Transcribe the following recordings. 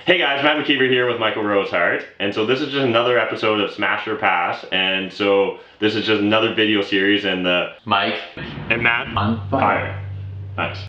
Hey guys, Matt McKeever here with Michael Rosehart, and so this is just another episode of Smash or Pass, and so this is just another video series in the Mike and Matt on fire. Nice.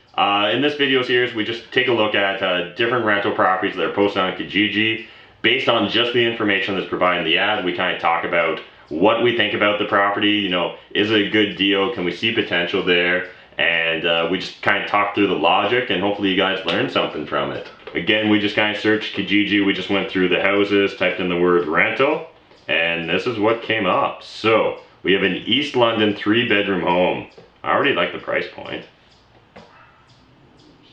In this video series, we just take a look at different rental properties that are posted on Kijiji. Based on just the information that's provided in the ad, we kind of talk about what we think about the property. You know, is it a good deal? Can we see potential there? And we just kind of talk through the logic, and hopefully you guys learn something from it. Again, we just kind of searched Kijiji. We just went through the houses, typed in the word rental, and this is what came up. So we have an East London 3-bedroom home. I already like the price point.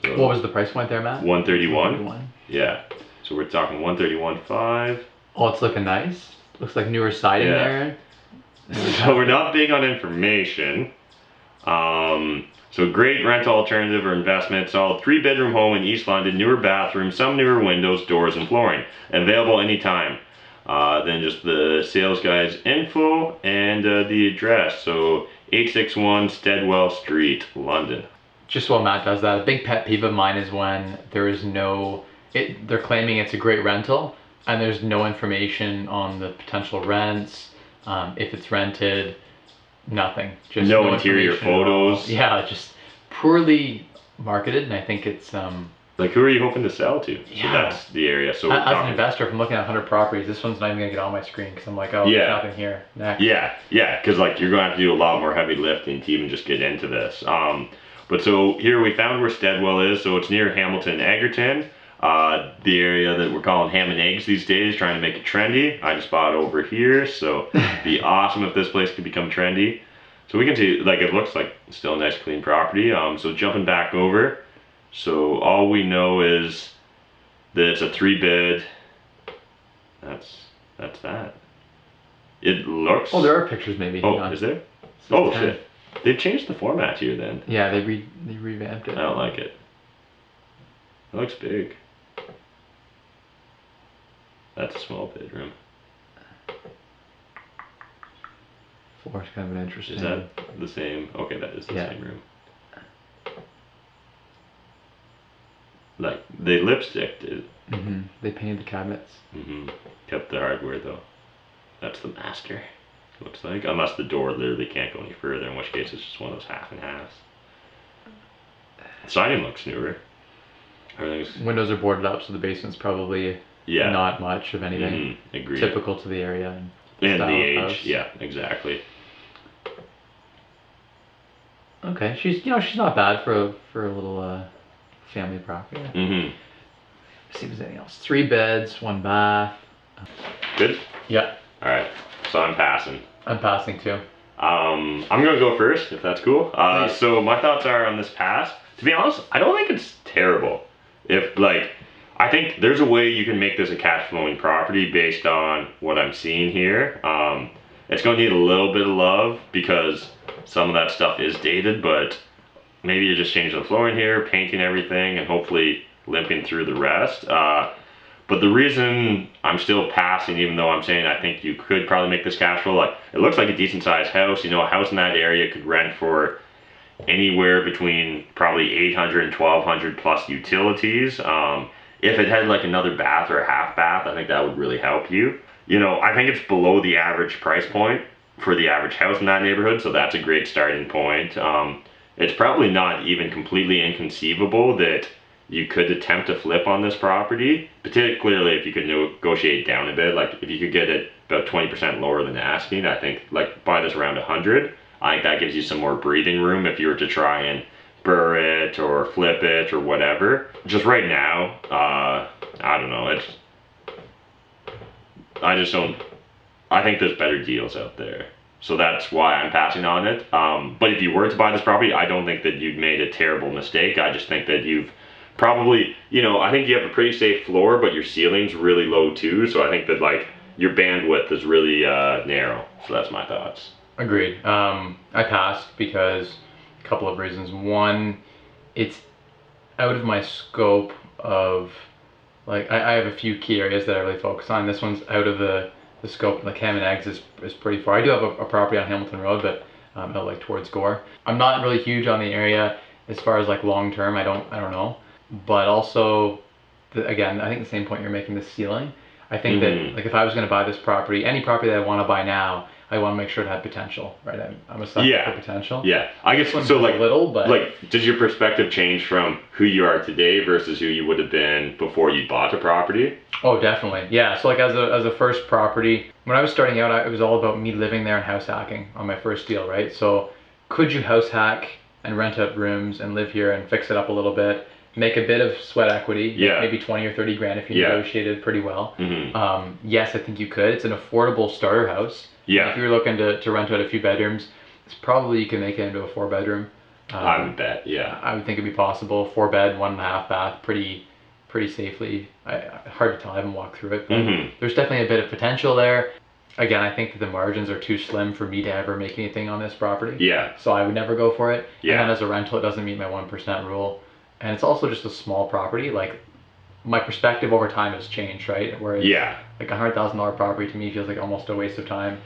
So what was the price point there, Matt? 131. Yeah. So we're talking 131.5. Oh, it's looking nice. Looks like newer siding there. So we're not big on information. So great rental alternative or investment. Solid 3-bedroom home in East London, newer bathroom, some newer windows, doors, and flooring. Available anytime. Then just the sales guy's info and the address. So 861 Steadwell Street, London. Just while Matt does that, a big pet peeve of mine is when there is no, they're claiming it's a great rental and there's no information on the potential rents, if it's rented. Nothing. Just no interior photos. Yeah, just poorly marketed, and I think it's like, who are you hoping to sell to? Yeah. So that's the area. So as an investor, if I'm looking at 100 properties, this one's not even gonna get on my screen because I'm like, oh, yeah, there's nothing here. Next. Yeah, because like you're gonna have to do a lot more heavy lifting to even just get into this. But so here we found where Steadwell is. So it's near Hamilton, Egerton. The area that we're calling ham and eggs these days, trying to make it trendy. I just bought over here, so it'd be awesome if this place could become trendy. So we can see, like, it looks like still a nice clean property. So jumping back over, so all we know is that it's a 3-bed. That's that. It looks. Oh, there are pictures maybe. Oh, is there? Oh shit! They've changed the format here then. Yeah, they revamped it. I don't like it. It looks big. That's a small bedroom. Floor's kind of an interesting. Is that the same? Okay, that is the same room. Like, they lipsticked it. Mm-hmm. They painted the cabinets. Mm-hmm. Kept the hardware though. That's the master. Looks like, unless the door literally can't go any further, in which case it's just one of those half and halves. Siding looks newer. Windows are boarded up, so the basement's probably not much of anything. Agreed. Typical to the area and the age. House. Yeah, exactly. Okay, she's not bad for a little family property. Mm-hmm. See if there's anything else. 3 beds, 1 bath. Good. Yeah. All right. So I'm passing. I'm passing too. I'm gonna go first, if that's cool. So my thoughts are on this pass. To be honest, I don't think it's terrible. I think there's a way you can make this a cash flowing property based on what I'm seeing here. It's gonna need a little bit of love because some of that stuff is dated, but maybe you just change the flooring here, painting everything, and hopefully limping through the rest. But the reason I'm still passing, even though I'm saying I think you could probably make this cash flow, like, it looks like a decent sized house. You know, a house in that area could rent for anywhere between probably 800 and 1200 plus utilities. If it had like another bath or a half bath, I think that would really help you. You know, I think it's below the average price point for the average house in that neighborhood, so that's a great starting point. It's probably not even completely inconceivable that you could attempt to flip on this property, particularly if you could negotiate down a bit. Like, if you could get it about 20% lower than asking, I think, like, buy this around 100. I think that gives you some more breathing room if you were to try and BRRRR it or flip it or whatever. Just right now, I don't know. I think there's better deals out there. So that's why I'm passing on it. But if you were to buy this property, I don't think that you've made a terrible mistake. I just think that you've probably, you know, I think you have a pretty safe floor, but your ceiling's really low too. So I think that, like, your bandwidth is really narrow. So that's my thoughts. Agreed. I passed because a couple of reasons. One, it's out of my scope of, like, I have a few key areas that I really focus on. This one's out of the scope. Like, ham and eggs is pretty far. I do have a property on Hamilton Road, but out like towards Gore. I'm not really huge on the area as far as like long term. I don't know. But also, again, I think the same point you're making, the ceiling. I think that like if I was going to buy this property, any property that I want to buy now, I want to make sure it had potential, right? I'm a sucker for potential. Yeah, I guess so. Like a little, but like, does your perspective change from who you are today versus who you would have been before you bought a property? Oh, definitely. Yeah. So like as a first property, when I was starting out, it was all about me living there and house hacking on my first deal, right? So could you house hack and rent out rooms and live here and fix it up a little bit, make a bit of sweat equity, maybe 20 or 30 grand if you negotiated pretty well. Yes, I think you could. It's an affordable starter house. If you're looking to rent out a few bedrooms, it's probably you can make it into a 4-bedroom. I would bet, I would think it'd be possible. 4-bed, 1.5 bath, pretty safely. Hard to tell. I haven't walked through it, but there's definitely a bit of potential there. Again, I think that the margins are too slim for me to ever make anything on this property. So I would never go for it. And then as a rental, it doesn't meet my 1% rule. And it's also just a small property. Like, my perspective over time has changed, right? Whereas like $100,000 property to me feels like almost a waste of time.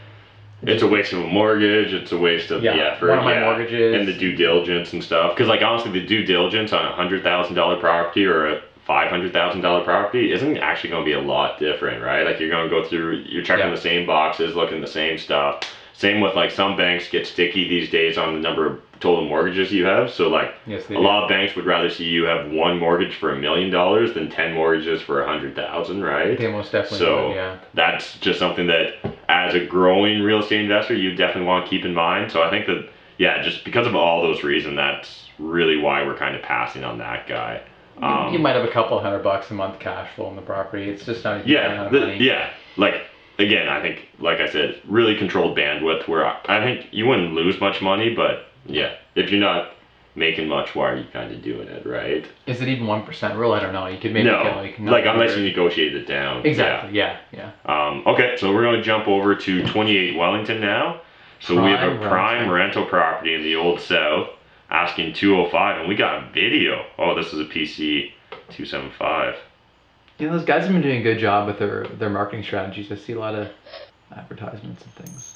It's a waste of a mortgage. It's a waste of the effort. One of my mortgages. And the due diligence and stuff. Because like honestly, the due diligence on a $100,000 property or a $500,000 property isn't actually going to be a lot different, right? Like you're going to go through, you're checking the same boxes, looking the same stuff. Same with like some banks get sticky these days on the number of total mortgages you have. So like a lot of banks would rather see you have one mortgage for $1 million than 10 mortgages for 100,000, right? They most definitely so would, that's just something that as a growing real estate investor, you definitely want to keep in mind. So I think that, just because of all those reasons, that's really why we're kind of passing on that guy. You might have a couple $100 a month cash flow on the property. It's just not a huge amount of money. Like again, I think, like I said, really controlled bandwidth where I think you wouldn't lose much money, but if you're not making much, why are you kind of doing it, right? Is it even 1% rule? I don't know. You could maybe get like unless you negotiate it down. Exactly. Yeah. Okay, so we're going to jump over to 28 Wellington now. So we have a prime rental property in the Old South, asking 205, and we got a video. Oh, this is a PC 275. You know, those guys have been doing a good job with their marketing strategies. I see a lot of advertisements and things.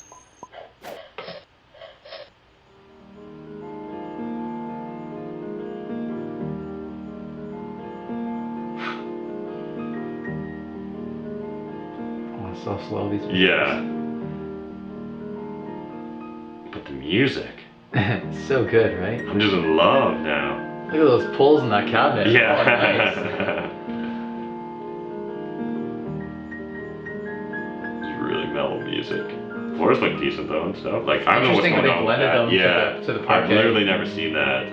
Oh, it's so slow, these videos. But the music. It's so good, right? I'm just in love now. Look at those pulls in that cabinet. Yeah. Oh, nice. Mellow music. Floors look decent though and stuff. Like I don't know what's going on with that. To the parquet. I've literally never seen that.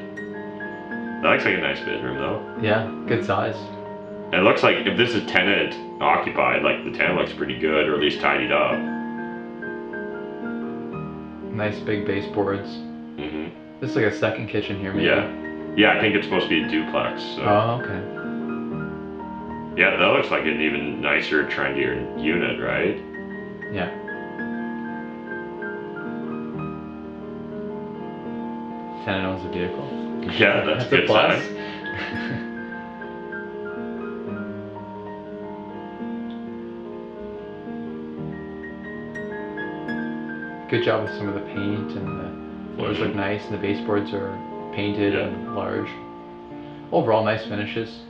That looks like a nice bedroom though. Yeah, good size. And it looks like if this is tenant occupied, like the tenant looks pretty good or at least tidied up. Nice big baseboards. This is like a second kitchen here, maybe. Yeah, I think it's supposed to be a duplex. So. Oh, okay. Yeah, that looks like an even nicer, trendier unit, right? Yeah. Tenant owns the vehicle. Yeah, that's a good plus. sign. Good job with some of the paint, and the floors look nice, and the baseboards are painted and large. Overall, nice finishes.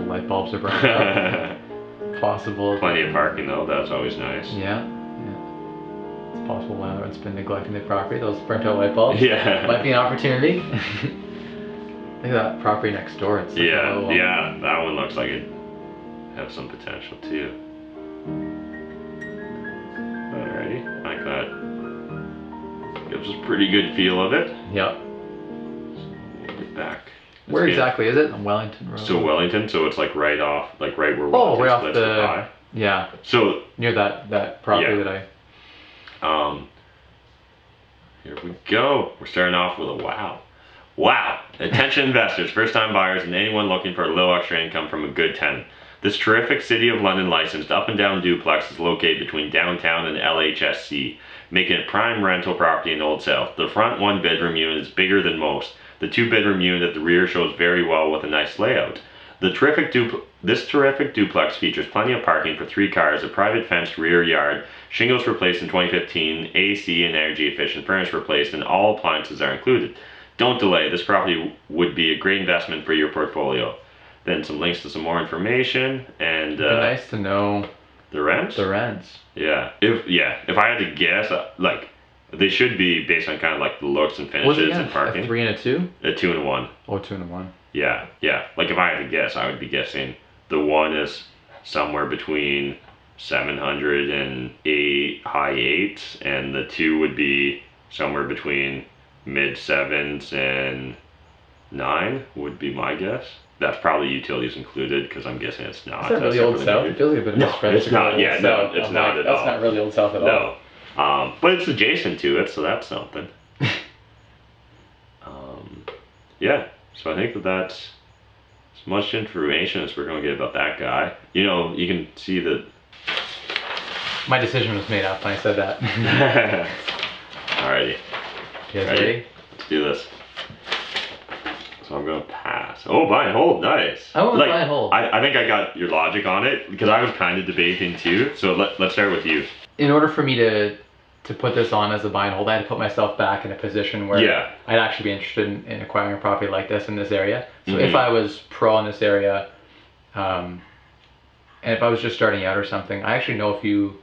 Light bulbs are burnt up. Possible. Plenty of parking though, that's always nice. Yeah. It's possible landlord's been neglecting the property. Those burnt out light bulbs. Might be an opportunity. Look at that property next door. It's like that one looks like it has some potential too. Alrighty, like that. Gives us a pretty good feel of it. Yep. So we'll get back. Where exactly is it? On Wellington Road. So Wellington, so it's like right where Wellington right splits off the pie. Yeah. So near that property that I. Here we go. We're starting off with a wow. Wow! Attention investors, first-time buyers, and anyone looking for a little extra income from a good tenant. This terrific City of London licensed up and down duplex is located between downtown and LHSC, making it prime rental property in Old South. The front one-bedroom unit is bigger than most. The 2-bedroom unit at the rear shows very well with a nice layout. This terrific duplex features plenty of parking for 3 cars, a private fenced rear yard, shingles replaced in 2015, AC and energy efficient furnace replaced, and all appliances are included. Don't delay. This property would be a great investment for your portfolio. Then some links to some more information and It'd be nice to know the rents. the rents. Yeah. If I had to guess, like they should be based on kind of like the looks and Was it finishes and parking. a 3 and a 2? A 2 and a 1. Or 2 and a 1? Yeah. Like if I had to guess, I would be guessing the 1 is somewhere between 700 and 8, high 8s, and the 2 would be somewhere between mid 7s and 9 would be my guess. That's probably utilities included because I'm guessing it's not. Is that really Old South? It feels like a bit of a stretch. It's not. Yeah, no, it's not at all. That's not really Old South at all. No, but it's adjacent to it, so that's something. Yeah, so I think that's as much information as we're gonna get about that guy. You know, you can see that. My decision was made up when I said that. Alrighty. You guys ready? Let's do this. So I'm gonna pass. Oh, buy and hold, nice. I won't buy and hold. I think I got your logic on it because I was kind of debating too. So let's start with you. In order for me to put this on as a buy and hold, I had to put myself back in a position where I'd actually be interested in acquiring a property like this in this area. So if I was pro in this area, and if I was just starting out or something, I actually know a few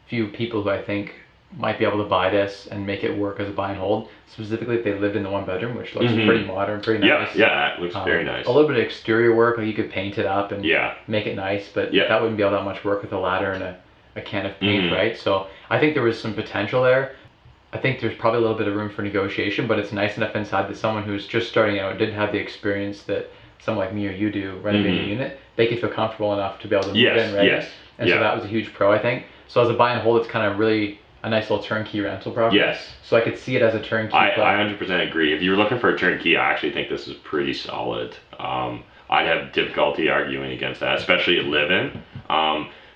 people who I think might be able to buy this and make it work as a buy and hold. Specifically if they lived in the 1 bedroom, which looks pretty modern, pretty nice. Yeah, it looks very nice. A little bit of exterior work, like you could paint it up and Yeah. make it nice, but that wouldn't be all that much work with a ladder and a can of paint, right? So I think there was some potential there. I think there's probably a little bit of room for negotiation, but it's nice enough inside that someone who's just starting out, didn't have the experience that someone like me or you do renovating a unit, they could feel comfortable enough to be able to move in, right? And so that was a huge pro, I think. So as a buy and hold, it's kind of really a nice little turnkey rental property. Yes. So I could see it as a turnkey. I 100% agree. If you're looking for a turnkey, I actually think this is pretty solid. I'd have difficulty arguing against that, especially at live-in.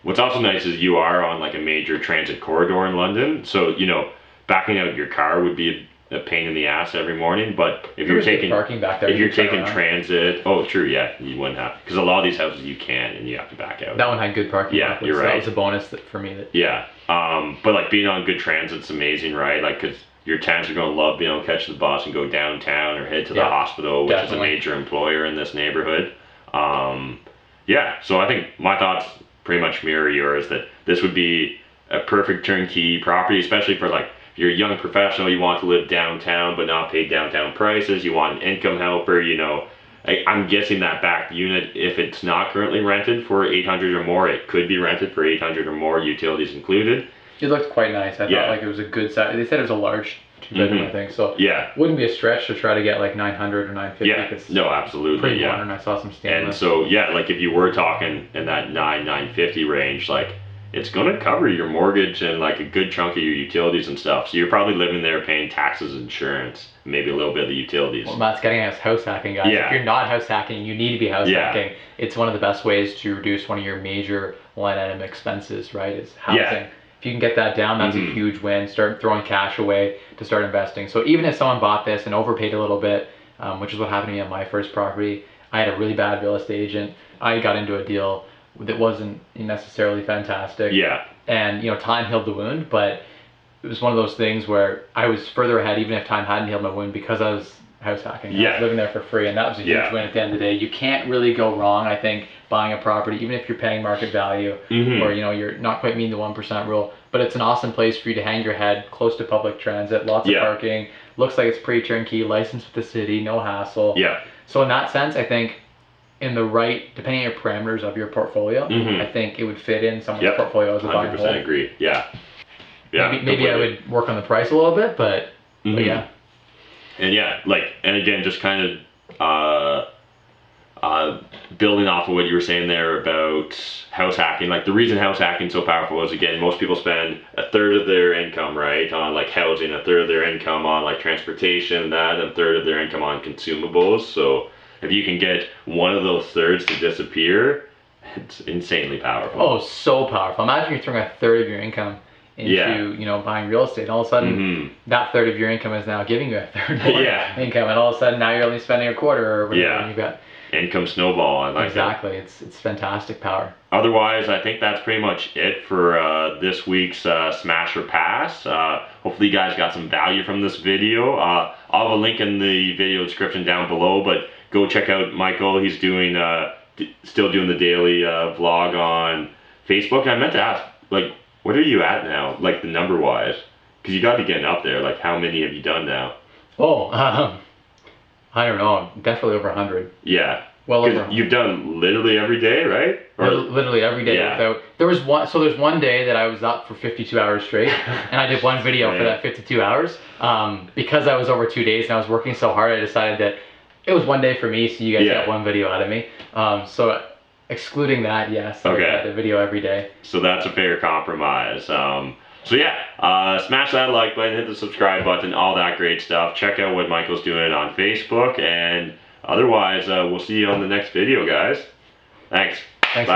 What's also nice is you are on like a major transit corridor in London, so you know backing out your car would be a pain in the ass every morning. But if you're taking parking back there, if you're taking transit, oh true, yeah, you wouldn't have, because a lot of these houses you can and you have to back out. That one had good parking. Yeah, you're right. That was a bonus for me. But like being on good transit's amazing, right? Like because your tenants are going to love being able to catch the bus and go downtown or head to the hospital, which is a major employer in this neighborhood. So I think my thoughts pretty much mirror yours, that this would be a perfect turnkey property, especially for like if you're a young professional, you want to live downtown but not pay downtown prices, you want an income helper, you know. I'm guessing that back unit, if it's not currently rented for 800 or more, it could be rented for 800 or more, utilities included. It looked quite nice. I thought like it was a good size. They said it was a large 2-bedroom, I think. So wouldn't be a stretch to try to get like 900 or 950. Yeah, no, absolutely. Pretty modern. I saw some stainless. And so like if you were talking in that 950 range, like it's gonna cover your mortgage and like a good chunk of your utilities and stuff. So you're probably living there paying taxes, insurance, maybe a little bit of the utilities. Well, Matt's getting us house hacking, guys. If you're not house hacking, you need to be house hacking. It's one of the best ways to reduce one of your major line item expenses, right? Is housing. If you can get that down, that's a huge win. Start throwing cash away to start investing. So even if someone bought this and overpaid a little bit, which is what happened to me on my first property, I had a really bad real estate agent. I got into a deal that wasn't necessarily fantastic. And you know, time healed the wound, but it was one of those things where I was further ahead even if time hadn't healed my wound because I was house hacking. I was living there for free, and that was a huge win at the end of the day. You can't really go wrong, I think, buying a property, even if you're paying market value or you know you're not quite meeting the 1% rule. But it's an awesome place for you to hang your head, close to public transit, lots of parking. Looks like it's pretty turnkey, licensed with the city, no hassle. So in that sense, I think in the right, depending on your parameters of your portfolio, I think it would fit in someone's portfolio as a buy and hold. 100% agree. Maybe I would work on the price a little bit, but yeah. And again, just kind of building off of what you were saying there about house hacking, like the reason house hacking is so powerful is, again, most people spend a third of their income, right, on like housing, a third of their income on like transportation, and a third of their income on consumables. So if you can get one of those thirds to disappear, it's insanely powerful. Oh, so powerful. Imagine you're throwing a third of your income into you know, buying real estate, and all of a sudden that third of your income is now giving you a third more income, and all of a sudden now you're only spending a quarter or whatever, and you've got income snowball. I like exactly. It's fantastic power. Otherwise, I think that's pretty much it for this week's Smash or Pass. Hopefully you guys got some value from this video. I'll have a link in the video description down below, but go check out Michael. He's doing still doing the daily vlog on Facebook. I meant to ask, like, what are you at now, like the number wise? Because you got to be getting up there. Like, how many have you done now? Oh, I don't know. Definitely over 100. Yeah. Well over 100. You've done literally every day, right? Or literally every day. Yeah. Without, there's one day that I was up for 52 hours straight, and I did one video for that 52 hours. Because I was over 2 days and I was working so hard, I decided that it was one day for me, so you guys got one video out of me. So excluding that, yes, I did a video every day. So that's a fair compromise. So yeah, smash that like button, hit the subscribe button, all that great stuff. Check out what Michael's doing on Facebook, and otherwise, we'll see you on the next video, guys. Thanks. Thanks. Bye.